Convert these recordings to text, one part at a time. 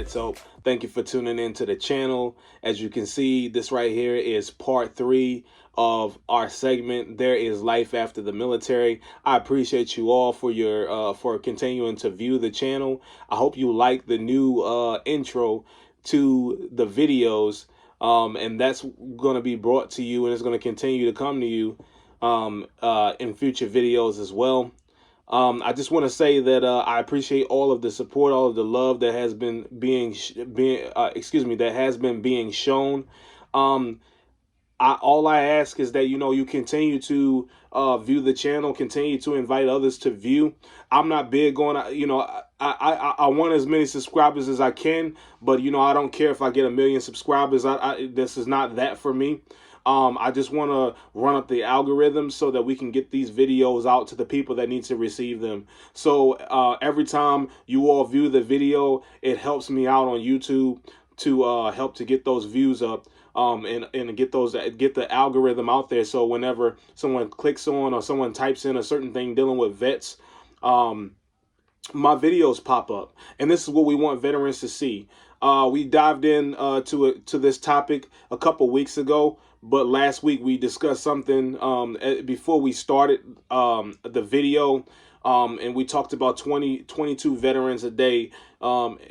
So thank you for tuning in to the channel. As you can see, this right here is part 3 of our segment. There is life after the military. I appreciate you all for your for continuing to view the channel. I hope you like the new intro to the videos, and that's going to be brought to you, and it's going to continue to come to you in future videos as well. I just want to say that I appreciate all of the support, all of the love that has been being shown. All I ask is that you continue to view the channel, continue to invite others to view. I'm not big on I want as many subscribers as I can, but I don't care if I get 1 million subscribers. This is not that for me. I just want to run up the algorithm so that we can get these videos out to the people that need to receive them. So every time you all view the video, it helps me out on YouTube to help to get those views up, and get the algorithm out there. So whenever someone clicks on or someone types in a certain thing dealing with vets, my videos pop up, and this is what we want veterans to see. We dived in to this topic a couple weeks ago, but last week we discussed something before we started the video, and we talked about 22 veterans a day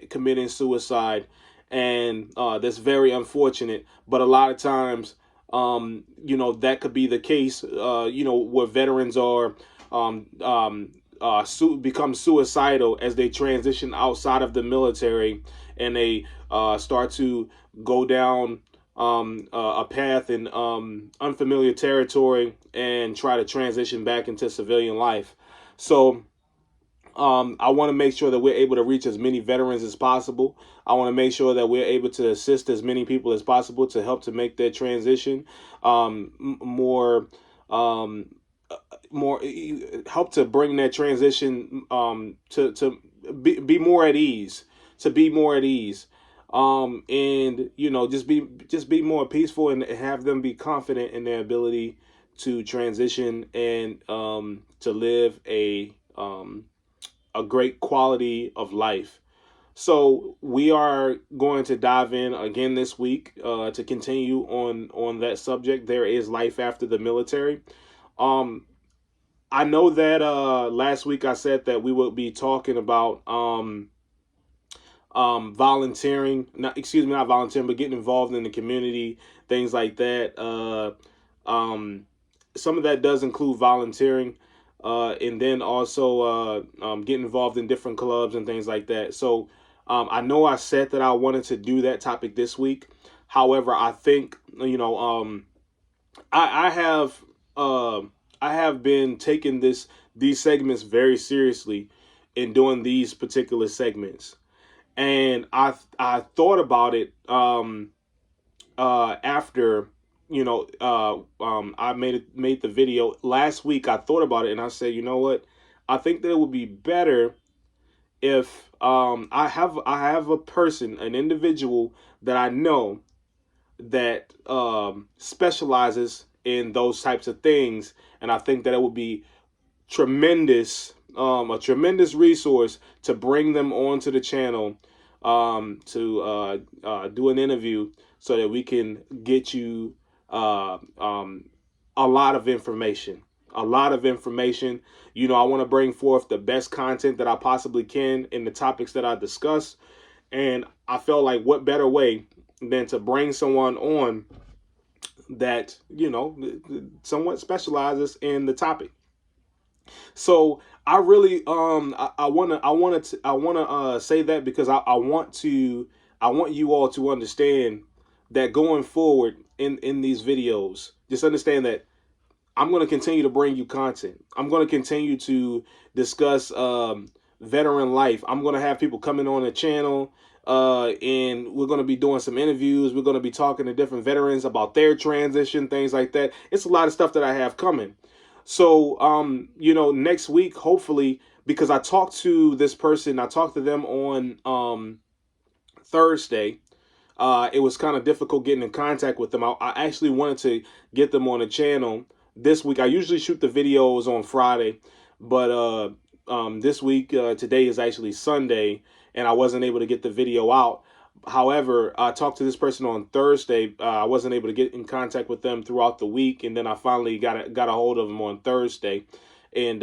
committing suicide, and that's very unfortunate. But a lot of times, that could be the case, where veterans are become suicidal as they transition outside of the military, and they start to go down a path in unfamiliar territory and try to transition back into civilian life. So I want to make sure that we're able to reach as many veterans as possible. I want to make sure that we're able to assist as many people as possible to help to make their transition more help to bring that transition to be more at ease, and just be more peaceful, and have them be confident in their ability to transition and to live a great quality of life. So we are going to dive in again this week to continue on that subject. There is life after the military. I know that last week I said that we would be talking about volunteering, not volunteering, but getting involved in the community, things like that. Some of that does include volunteering, and then also getting involved in different clubs and things like that. So I know I said that I wanted to do that topic this week. However, I think I have been taking these segments very seriously in doing these particular segments. And I thought about it after I made the video last week. I thought about it and I said, you know what? I think that it would be better if I have an individual that I know that specializes in those types of things, and I think that it would be a tremendous resource to bring them onto the channel to do an interview so that we can get you a lot of information. I want to bring forth the best content that I possibly can in the topics that I discuss. And I felt like what better way than to bring someone on that, you know, somewhat specializes in the topic. So I really I wanna say that because I want you all to understand that going forward in these videos, just understand that I'm going to continue to bring you content. I'm going to continue to discuss veteran life. I'm going to have people coming on the channel, and we're going to be doing some interviews. We're going to be talking to different veterans about their transition, things like that. It's a lot of stuff that I have coming. So, you know, next week, hopefully, because I talked to this person, I talked to them on Thursday. It was kind of difficult getting in contact with them. I actually wanted to get them on the channel this week. I usually shoot the videos on Friday, but this week, today is actually Sunday, and I wasn't able to get the video out. However, I talked to this person on Thursday. I wasn't able to get in contact with them throughout the week, and then I finally got a hold of them on Thursday, and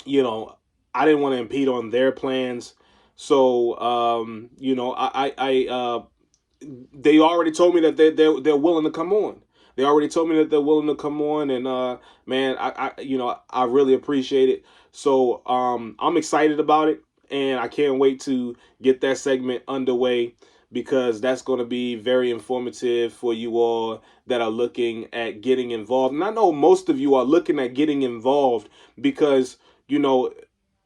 you know, I didn't want to impede on their plans. So, you know, they already told me that they're willing to come on. They already told me that they're willing to come on, and man, I you know, I really appreciate it. So I'm excited about it, and I can't wait to get that segment underway because that's going to be very informative for you all that are looking at getting involved. And I know most of you are looking at getting involved because, you know,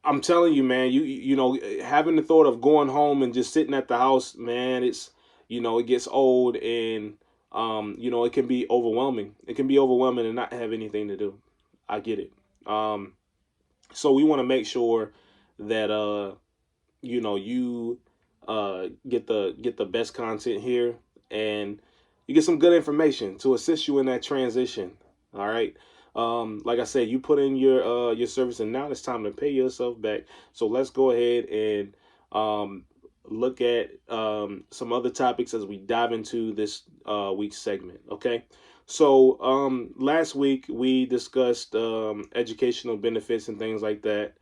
I'm telling you, man, you know, having the thought of going home and just sitting at the house, man, it's, you know, it gets old, and you know, it can be overwhelming. It can be overwhelming and not have anything to do. I get it. So we want to make sure that you know, you get the best content here, and you get some good information to assist you in that transition. All right. Like I said, you put in your service, and now it's time to pay yourself back. So let's go ahead and look at some other topics as we dive into this week's segment. Okay. So last week we discussed educational benefits and things like that.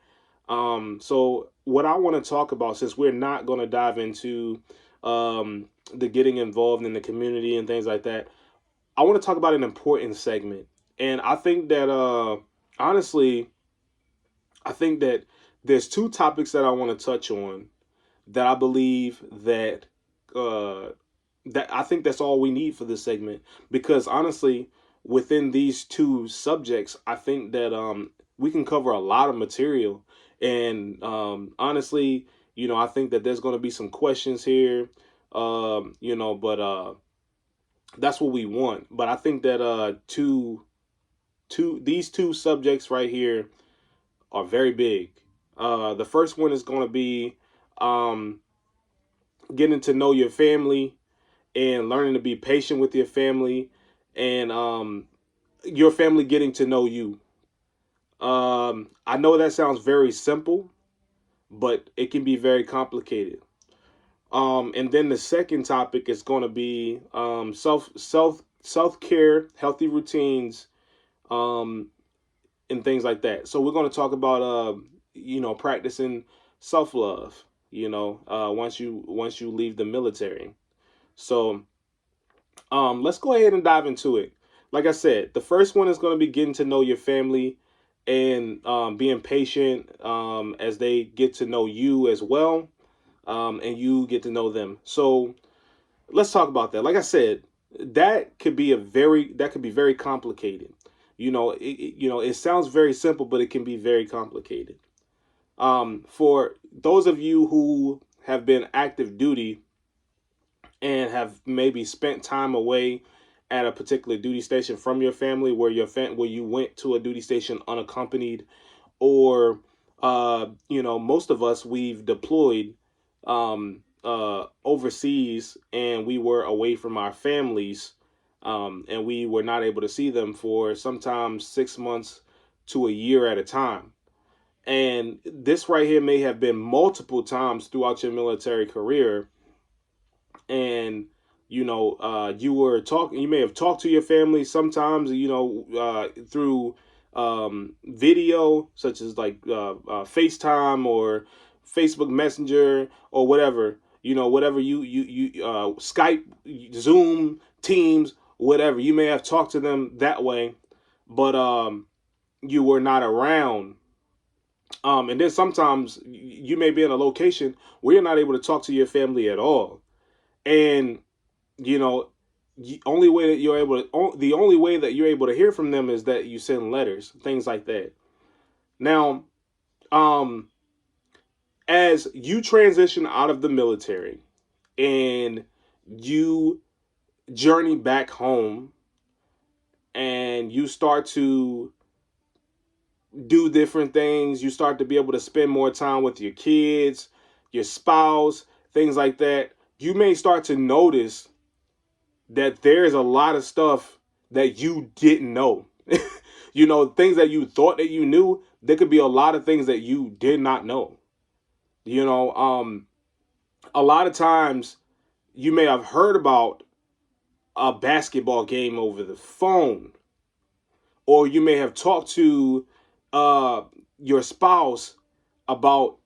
So what I want to talk about, since we're not going to dive into the getting involved in the community and things like that, I want to talk about an important segment. And I think that honestly, I think that there's two topics that I want to touch on that I believe that uh, that I think that's all we need for this segment, because honestly, within these two subjects, I think that we can cover a lot of material. And honestly, you know, I think that there's going to be some questions here, you know, but that's what we want. But I think that these two subjects right here are very big. The first one is going to be um, getting to know your family and learning to be patient with your family, and your family getting to know you. I know that sounds very simple, but it can be very complicated. And then the second topic is going to be self care, healthy routines, um, and things like that. So we're going to talk about you know, practicing self love. You know, once you leave the military. So let's go ahead and dive into it. Like I said, the first one is going to be getting to know your family, and being patient as they get to know you as well, and you get to know them. So let's talk about that. Like I said, that could be very complicated. You know, you know, it sounds very simple, but it can be very complicated. For those of you who have been active duty and have maybe spent time away at a particular duty station from your family, where where you went to a duty station unaccompanied, or you know, most of us, we've deployed overseas, and we were away from our families, and we were not able to see them for sometimes 6 months to a year at a time. And this right here may have been multiple times throughout your military career, and you know, you may have talked to your family sometimes, you know, through video, such as like FaceTime or Facebook Messenger or whatever. you know, whatever Skype, Zoom, Teams, whatever. You may have talked to them that way, but you were not around. And then sometimes you may be in a location where you're not able to talk to your family at all. And you know, only way that you're able to, the only way that you're able to hear from them is that you send letters, things like that. Now, um, as you transition out of the military and you journey back home and you start to do different things, you start to be able to spend more time with your kids, your spouse, things like that, you may start to notice that there's a lot of stuff that you didn't know. You know, things that you thought that you knew, there could be a lot of things that you did not know. You know, a lot of times you may have heard about a basketball game over the phone, or you may have talked to uh, your spouse about,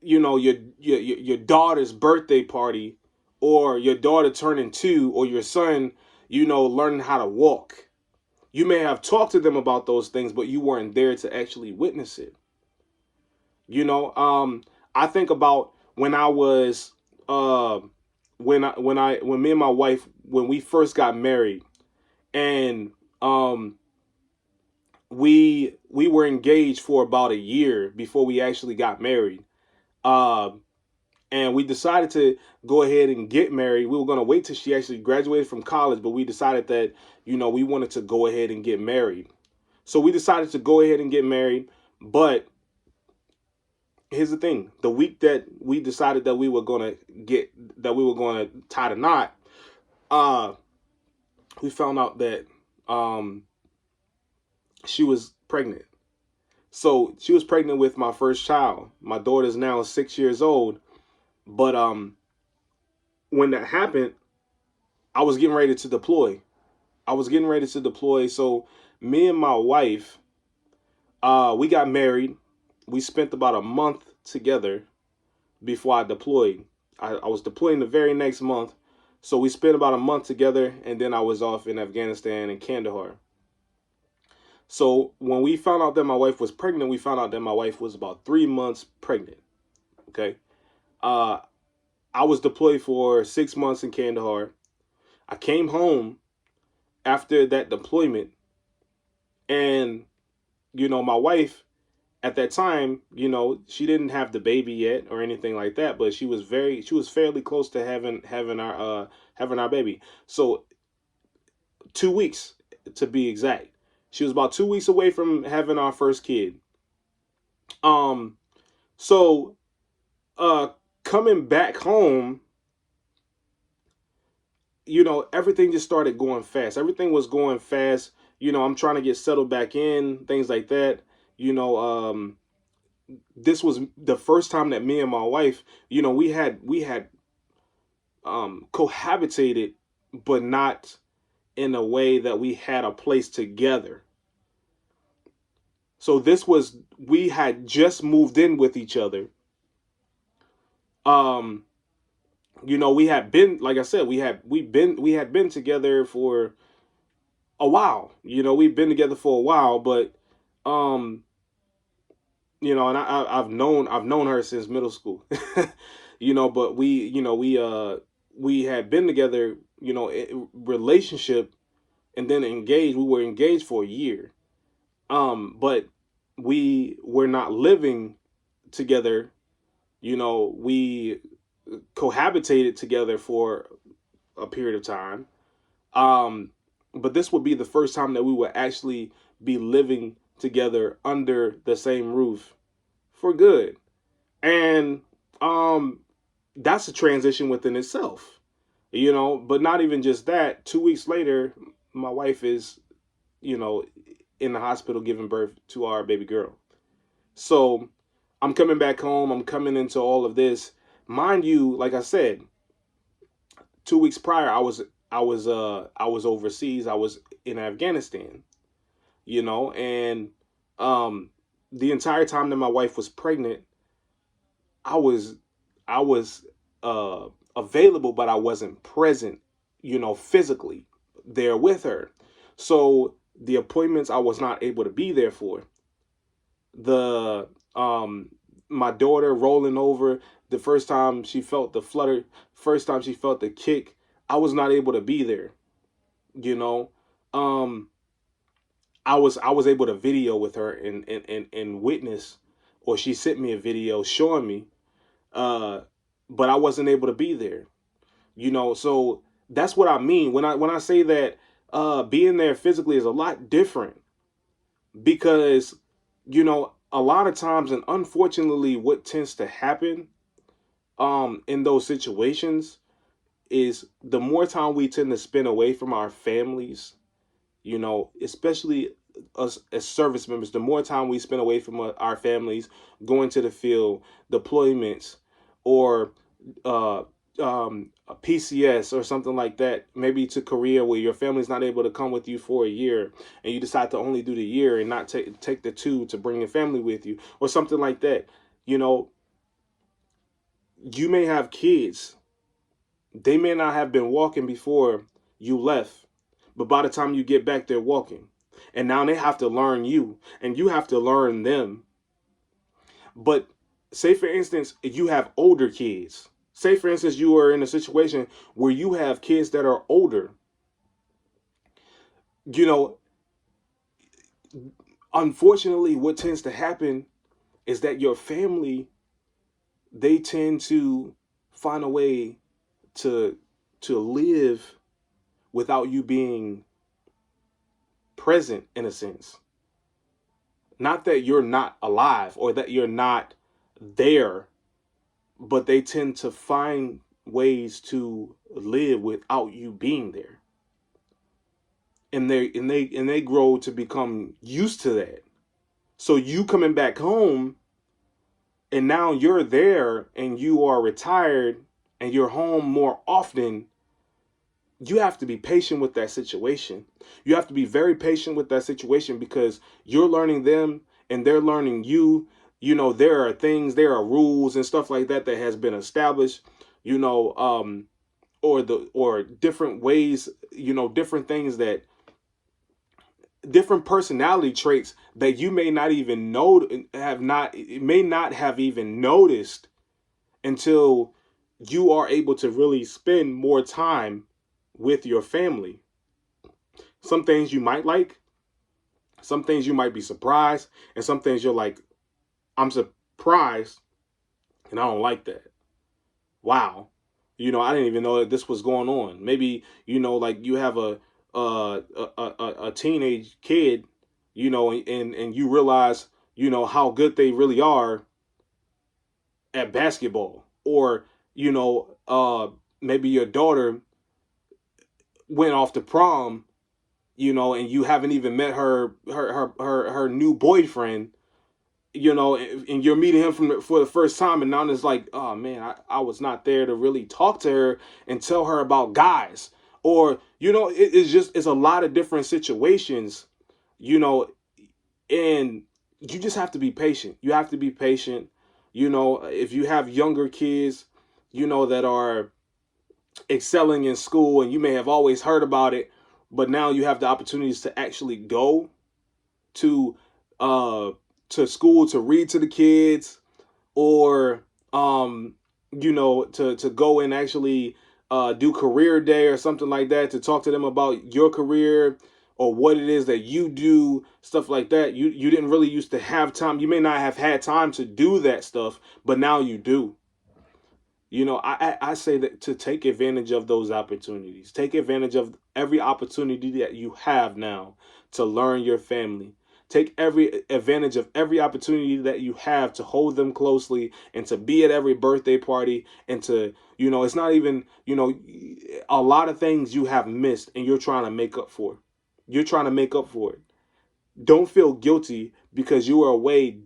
you know, your daughter's birthday party, or your daughter turning 2, or your son, you know, learning how to walk. You may have talked to them about those things, but you weren't there to actually witness it. You know, I think about when I was when me and my wife, when we first got married, and we were engaged for about a year before we actually got married. Uh, and we decided to go ahead and get married. We were going to wait till she actually graduated from college, but we decided that, you know, we wanted to go ahead and get married. So we decided to go ahead and get married. But here's the thing: the week that we decided that we were going to tie the knot, uh, we found out that um, she was pregnant. So she was pregnant with my first child. My daughter is now 6 years old. But when that happened, I was getting ready to deploy. I was getting ready to deploy. So me and my wife, we got married. We spent about a month together before I deployed. I was deploying the very next month. So we spent about a month together, and then I was off in Afghanistan and Kandahar. So when we found out that my wife was pregnant, we found out that my wife was about 3 months pregnant. Okay. Uh, I was deployed for 6 months in Kandahar. I came home after that deployment, and you know, my wife at that time, you know, she didn't have the baby yet or anything like that, but she was fairly close to having our baby. So 2 weeks to be exact. She was about 2 weeks away from having our first kid. Um, so uh coming back home, you know, everything just started going fast. Everything was going fast. You know, I'm trying to get settled back in, things like that. You know, this was the first time that me and my wife, you know, we had cohabitated, but not in a way that we had a place together. So this was, we had just moved in with each other. Um, you know, we had been, like I said, we had been together for a while. You know, we've been together for a while, but um, you know, and I've known her since middle school. You know, but we had been together, you know, relationship, and then engaged. We were engaged for a year. But we were not living together. You know, we cohabitated together for a period of time. Um, but this would be the first time that we would actually be living together under the same roof for good. And um, that's a transition within itself, you know. But not even just that. 2 weeks later, my wife is, you know, in the hospital giving birth to our baby girl. So I'm coming back home. I'm coming into all of this. Mind you, like I said, 2 weeks prior, I was overseas. I was in Afghanistan, you know, and um, the entire time that my wife was pregnant, I was I was available, but I wasn't present, physically there with her. So the appointments I was not able to be there for. The My daughter rolling over, the first time she felt the flutter, first time she felt the kick, I was not able to be there. You know, um, I was able to video with her and witness, or she sent me a video showing me, uh, but I wasn't able to be there. So that's what I mean when I say that being there physically is a lot different, because a lot of times, and unfortunately what tends to happen in those situations is the more time we tend to spend away from our families, especially us as service members, the more time we spend away from our families, going to the field, deployments, or uh, a PCS or something like that, maybe to Korea where your family's not able to come with you for a year, and you decide to only do the year and not take the 2 to bring your family with you, or something like that. You know, you may have kids. They may not have been walking before you left, but by the time you get back, they're walking. And now they have to learn you, and you have to learn them. But say, for instance, you have older kids. Say, for instance, you are in a situation where you have kids that are older. You know, Unfortunately, what tends to happen is that your family, they tend to find a way to live without you being present, in a sense. Not that you're not alive or that you're not there, but they tend to find ways to live without you being there. And they grow to become used to that. So you coming back home, and now you're there and you are retired and you're home more often. You have to be patient with that situation. You have to be very patient with that situation, because you're learning them and they're learning you. There are rules and stuff like that that has been established, you know, or different ways, different things, that different personality traits that you may not even know, may not have even noticed until you are able to really spend more time with your family. Some things you might like, some things you might be surprised, and some things you're like, I'm surprised and I don't like that. Wow. I didn't even know that this was going on. Maybe, like you have a teenage kid, and you realize, how good they really are at basketball. Or, maybe your daughter went off to prom, and you haven't even met her new boyfriend, and you're meeting him for the first time, and now it's like, oh man, I was not there to really talk to her and tell her about guys. Or, it's a lot of different situations, you know, and you just have to be patient. You have to be patient. If you have younger kids, that are excelling in school, and you may have always heard about it, but now you have the opportunities to actually go to uh school to read to the kids, or to go and actually do career day or something like that, to talk to them about your career or what it is that you do, stuff like that. You didn't really used to have time. You may not have had time to do that stuff, but now you do. I say that to take advantage of those opportunities. Take advantage of every opportunity that you have now to learn your family. Take every advantage of every opportunity that you have to hold them closely, and to be at every birthday party, and to, it's not even, a lot of things you have missed and you're trying to make up for. You're trying to make up for it. Don't feel guilty because you are away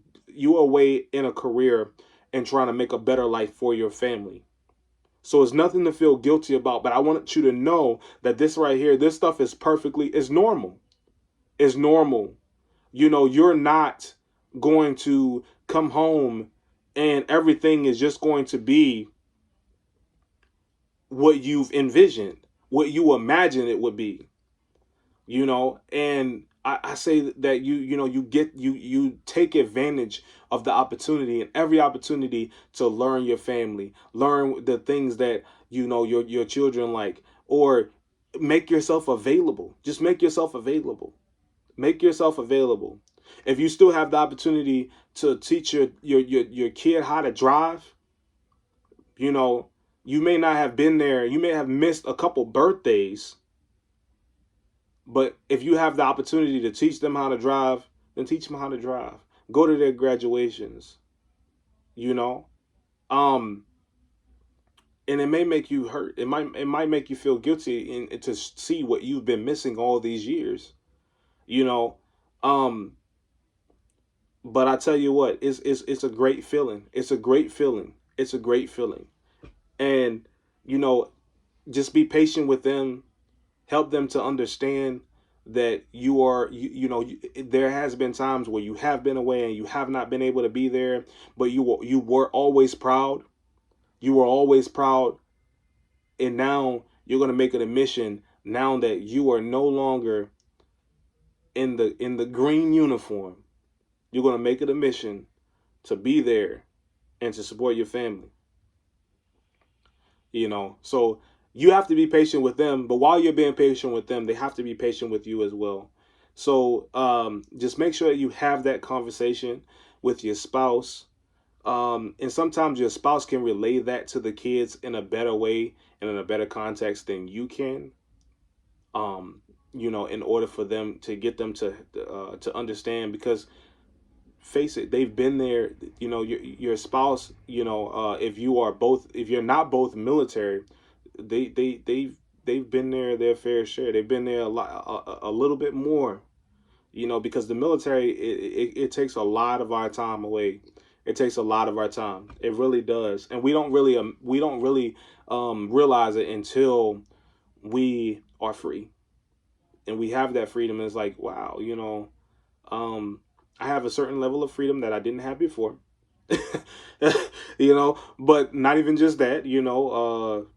in a career and trying to make a better life for your family. So it's nothing to feel guilty about, but I want you to know that this right here, this stuff is normal. It's normal. You're not going to come home and everything is just going to be what you've envisioned, what you imagine it would be, you know. And I say that you know, you take advantage of the opportunity, and every opportunity to learn your family, learn the things that you know your children like, or make yourself available. Just make yourself available. Make yourself available. If you still have the opportunity to teach your kid how to drive, you know, you may not have been there. You may have missed a couple birthdays, but if you have the opportunity to teach them how to drive, then teach them how to drive. Go to their graduations, you know. Um, and it may make you hurt. It might make you feel guilty to see what you've been missing all these years, you know. Um, but I tell you what, it's a great feeling. It's a great feeling. It's a great feeling. And you know, just be patient with them. Help them to understand that you know, there has been times where you have been away and you have not been able to be there, but you were always proud. You were always proud, and now you're going to make it a mission, now that you are no longer in the green uniform. You're going to make it a mission to be there and to support your family, you know. So you have to be patient with them, but while you're being patient with them, they have to be patient with you as well. So just make sure that you have that conversation with your spouse. And sometimes your spouse can relay that to the kids in a better way and in a better context than you can. um, you know, in order for them to get them to understand, because face it, they've been there. You know, your spouse, you know, if you're not both military, they've been there their fair share. They've been there a little bit more, you know, because the military, it takes a lot of our time away. It takes a lot of our time. It really does. And we don't really realize it until we are free and we have that freedom. And it's like, wow, you know, um, I have a certain level of freedom that I didn't have before. You know, but not even just that, you know,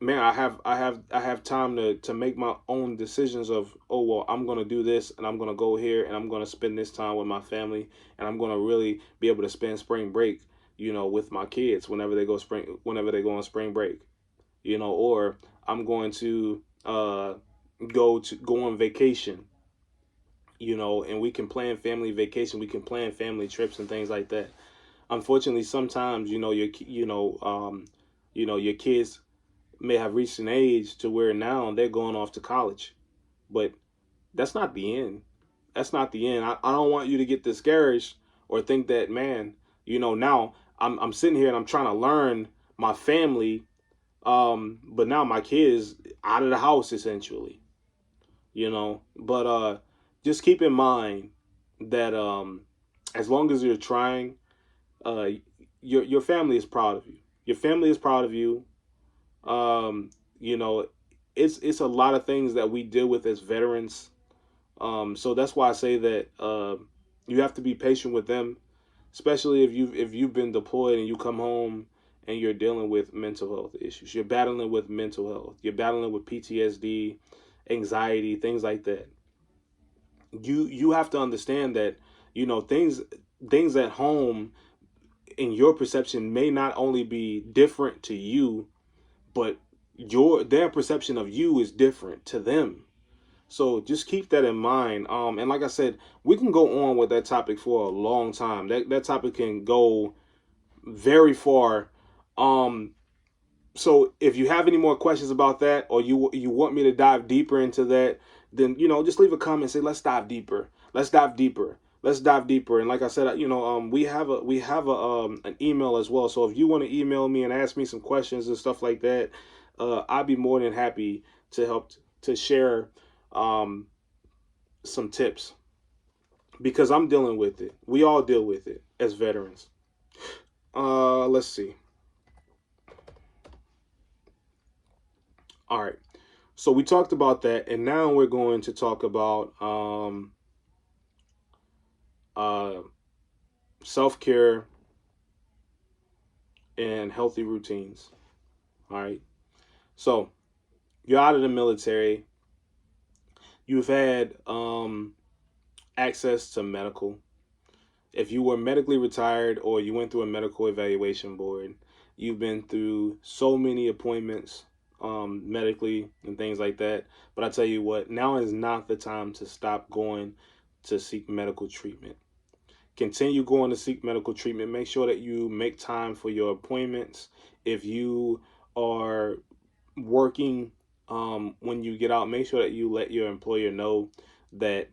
man, I have time to make my own decisions of, oh well, I'm gonna do this and I'm gonna go here and I'm gonna spend this time with my family, and I'm gonna really be able to spend spring break, you know, with my kids whenever they go on spring break, you know. Or I'm going to go on vacation, you know, and we can plan family vacation, we can plan family trips and things like that. Unfortunately, sometimes, you know, you know, your kids may have reached an age to where now they're going off to college, but that's not the end. That's not the end. I don't want you to get discouraged or think that, man, you know, now I'm sitting here and I'm trying to learn my family, but now my kids out of the house essentially, you know. But just keep in mind that as long as you're trying, uh, your family is proud of you. Your family is proud of you. You know, it's a lot of things that we deal with as veterans. So that's why I say that you have to be patient with them, especially if you've been deployed and you come home and you're dealing with mental health issues. You're battling with mental health. You're battling with PTSD, anxiety, things like that. You have to understand that, you know, things at home in your perception may not only be different to you, but their perception of you is different to them. So just keep that in mind. And like I said, we can go on with that topic for a long time. That topic can go very far. Um, so if you have any more questions about that, or you want me to dive deeper into that, then, you know, just leave a comment and say, let's dive deeper. Let's dive deeper. Let's dive deeper. And like I said, you know, we have an email as well. So if you want to email me and ask me some questions and stuff like that, I'd be more than happy to help to share um, some tips, because I'm dealing with it. We all deal with it as veterans. Let's see. All right. So we talked about that, and now we're going to talk about uh, self care and healthy routines. All right. So you're out of the military. You've had access to medical. If you were medically retired or you went through a medical evaluation board, you've been through so many appointments medically and things like that. But I tell you what, now is not the time to stop going to seek medical treatment. Continue going to seek medical treatment. Make sure that you make time for your appointments. If you are working when you get out, make sure that you let your employer know that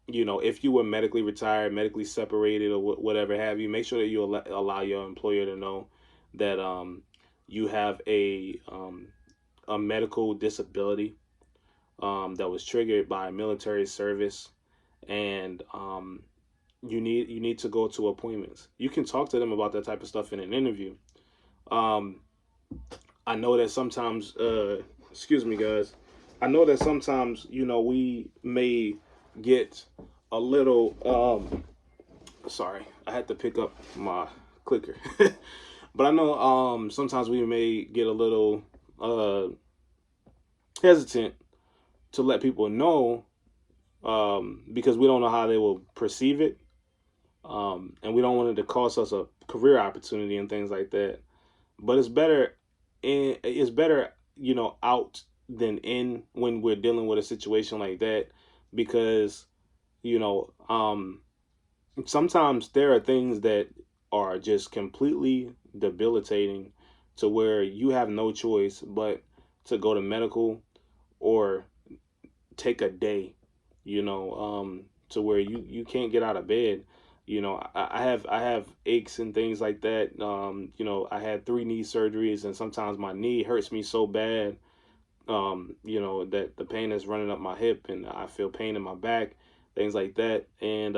if you were medically retired, medically separated, or whatever have you, make sure that you allow your employer to know that you have a medical disability that was triggered by military service, and you need to go to appointments. You can talk to them about that type of stuff in an interview. Um, I know that sometimes, excuse me, guys. I know that sometimes, we may get a little. Sorry, I had to pick up my clicker. But I know sometimes we may get a little hesitant to let people know because we don't know how they will perceive it. And we don't want it to cost us a career opportunity and things like that. But it's better out than in when we're dealing with a situation like that, because you know sometimes there are things that are just completely debilitating to where you have no choice but to go to medical or take a day, to where you can't get out of bed. I have aches and things like that. I had 3 knee surgeries, and sometimes my knee hurts me so bad, that the pain is running up my hip, and I feel pain in my back, things like that. And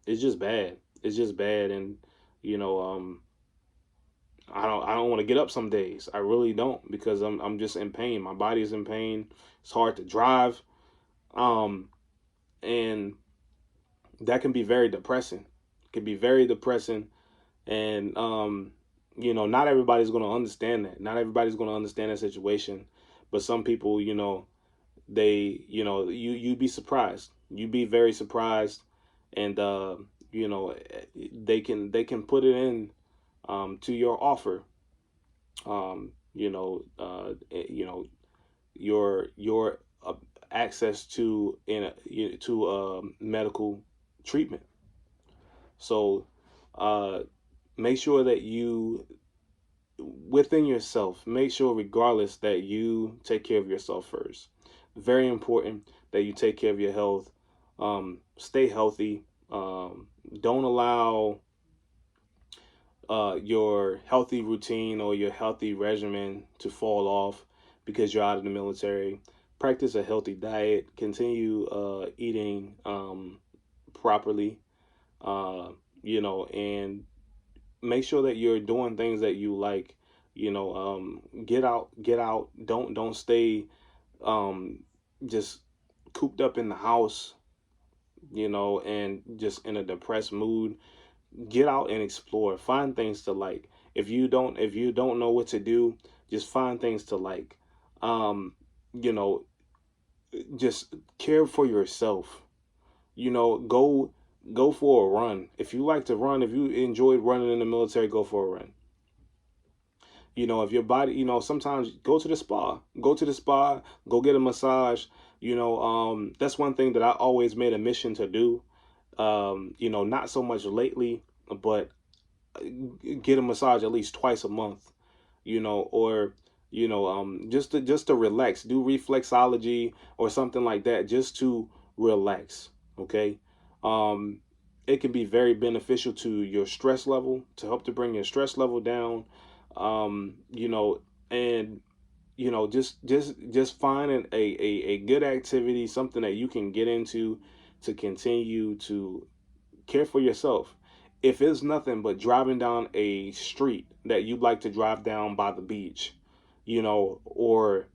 it's just bad. It's just bad. And you know, I don't want to get up some days. I really don't, because I'm just in pain. My body's in pain. It's hard to drive. Um, and that can be very depressing. It can be very depressing. And not everybody's going to understand that. Not everybody's going to understand that situation. But some people, they, you'd be surprised. You'd be very surprised. And they can put it in to your offer. Your access to medical treatment. So make sure that you, within yourself, make sure regardless that you take care of yourself first. Very important that you take care of your health. Stay healthy. Don't allow your healthy routine or your healthy regimen to fall off because you're out of the military. Practice a healthy diet. Continue eating properly. And make sure that you're doing things that you like. Get out. Don't stay um, just cooped up in the house. And just in a depressed mood. Get out and explore. Find things to like. If you don't know what to do, just find things to like. Um, you know, just care for yourself. Go for a run. If you like to run, if you enjoyed running in the military, go for a run. If your body, sometimes go to the spa. Go to the spa, go get a massage. That's one thing that I always made a mission to do. Not so much lately, but get a massage at least twice a month, or just to relax, do reflexology or something like that, just to relax. Okay. um it can be very beneficial to your stress level, to help to bring your stress level down. um you know and just finding a good activity, something that you can get into to continue to care for yourself. If it's nothing but driving down a street that you'd like to drive down by the beach, or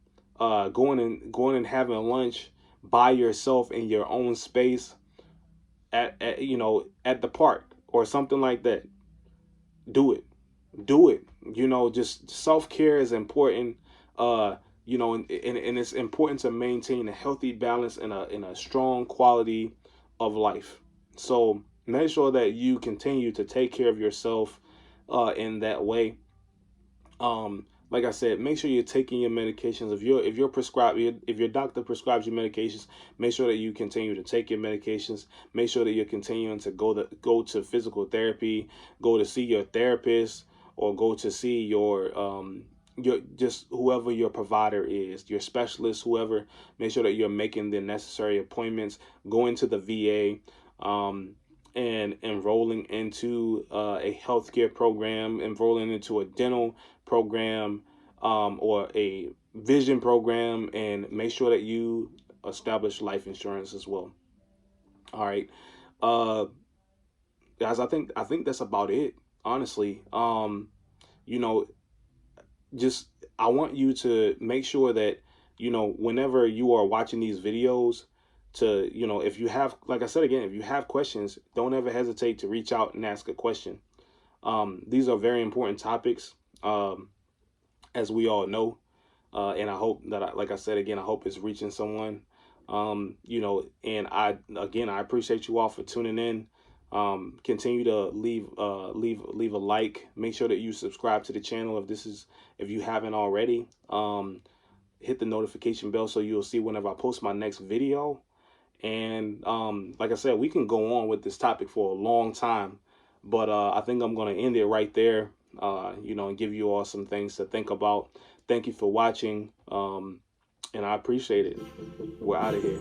going and having lunch by yourself in your own space at the park or something like that, do it. Do it. Just self care is important. You know, and it's important to maintain a healthy balance and a strong quality of life. So make sure that you continue to take care of yourself in that way. Like I said, make sure you're taking your medications. If you're prescribed, if your doctor prescribes you medications, make sure that you continue to take your medications. Make sure that you're continuing to go to physical therapy, go to see your therapist, or go to see your just whoever your provider is, your specialist, whoever. Make sure that you're making the necessary appointments, going to the VA. And enrolling into a healthcare program, enrolling into a dental program, or a vision program, and make sure that you establish life insurance as well. All right, uh, guys, I think that's about it. Honestly, you know, just I want you to make sure that whenever you are watching these videos, to if you have, like I said again, if you have questions, don't ever hesitate to reach out and ask a question. These are very important topics, as we all know. And I hope that, like I said again, I hope it's reaching someone. And I appreciate you all for tuning in. Continue to leave a like. Make sure that you subscribe to the channel if you haven't already. Hit the notification bell so you'll see whenever I post my next video. And like I said, we can go on with this topic for a long time, but I think I'm going to end it right there. And give you all some things to think about. Thank you for watching, and I appreciate it. We're out of here.